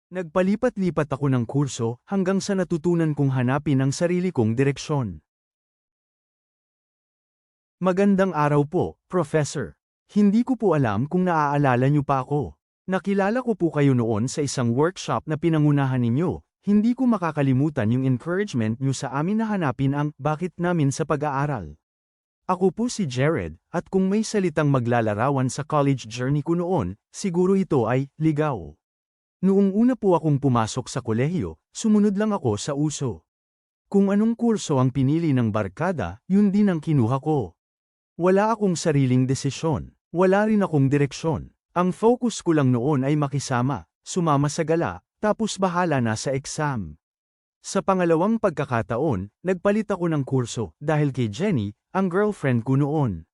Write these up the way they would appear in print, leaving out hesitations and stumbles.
Nagpalipat-lipat ako ng kurso hanggang sa natutunan kong hanapin ang sarili kong direksyon. Magandang araw po, Professor. Hindi ko po alam kung naaalala niyo pa ako. Nakilala ko po kayo noon sa isang workshop na pinangunahan ninyo. Hindi ko makakalimutan yung encouragement niyo sa amin na hanapin ang bakit namin sa pag-aaral. Ako po si Jared, at kung may salitang maglalarawan sa college journey ko noon, siguro ito ay ligaw. Noong una po akong pumasok sa kolehiyo, sumunod lang ako sa uso. Kung anong kurso ang pinili ng barkada, yun din ang kinuha ko. Wala akong sariling desisyon, wala rin akong direksyon. Ang focus ko lang noon ay makisama, sumama sa gala, tapos bahala na sa exam. Sa pangalawang pagkakataon, nagpalit ako ng kurso dahil kay Jenny, ang girlfriend ko noon.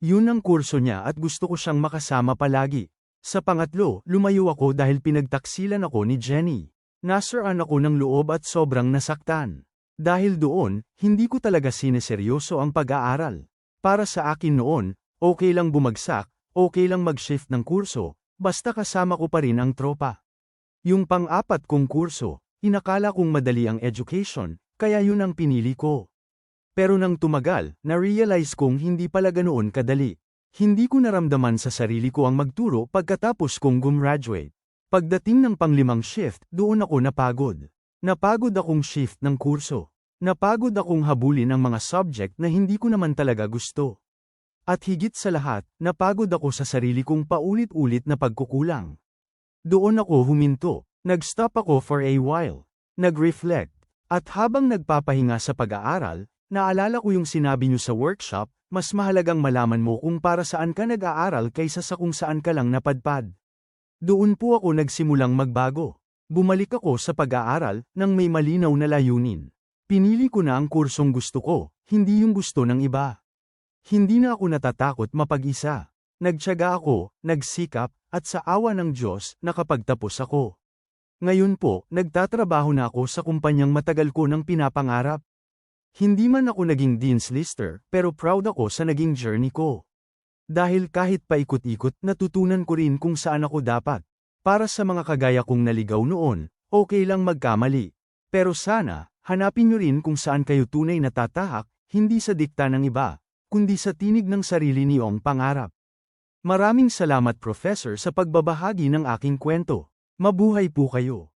Yun ang kurso niya at gusto ko siyang makasama palagi. Sa pangatlo, lumayo ako dahil pinagtaksilan ako ni Jenny. Nasiraan ako ng loob at sobrang nasaktan. Dahil doon, hindi ko talaga sineseryoso ang pag-aaral. Para sa akin noon, okay lang bumagsak, okay lang mag-shift ng kurso, basta kasama ko pa rin ang tropa. Yung pang-apat kong kurso, inakala kong madali ang education, kaya yun ang pinili ko. Pero nang tumagal, na-realize kong hindi pala ganoon kadali. Hindi ko naramdaman sa sarili ko ang magturo pagkatapos kong gumraduate. Pagdating ng panglimang shift, doon ako napagod. Napagod akong shift ng kurso. Napagod akong habulin ang mga subject na hindi ko naman talaga gusto. At higit sa lahat, napagod ako sa sarili kong paulit-ulit na pagkukulang. Doon ako huminto, nag-stop ako for a while, nag-reflect, at habang nagpapahinga sa pag-aaral, naalala ko yung sinabi niyo sa workshop, mas mahalagang malaman mo kung para saan ka nag-aaral kaysa sa kung saan ka lang napadpad. Doon po ako nagsimulang magbago. Bumalik ako sa pag-aaral nang may malinaw na layunin. Pinili ko na ang kursong gusto ko, hindi yung gusto ng iba. Hindi na ako natatakot mapag-isa. Nagtiyaga ako, nagsikap, at sa awa ng Diyos, nakapagtapos ako. Ngayon po, nagtatrabaho na ako sa kumpanyang matagal ko nang pinapangarap. Hindi man ako naging Dean's Lister, pero proud ako sa naging journey ko. Dahil kahit paikot-ikot, natutunan ko rin kung saan ako dapat. Para sa mga kagaya kong naligaw noon, okay lang magkamali. Pero sana, hanapin nyo rin kung saan kayo tunay natatahak, hindi sa dikta ng iba, kundi sa tinig ng sarili niyong pangarap. Maraming salamat Professor sa pagbabahagi ng aking kwento. Mabuhay po kayo.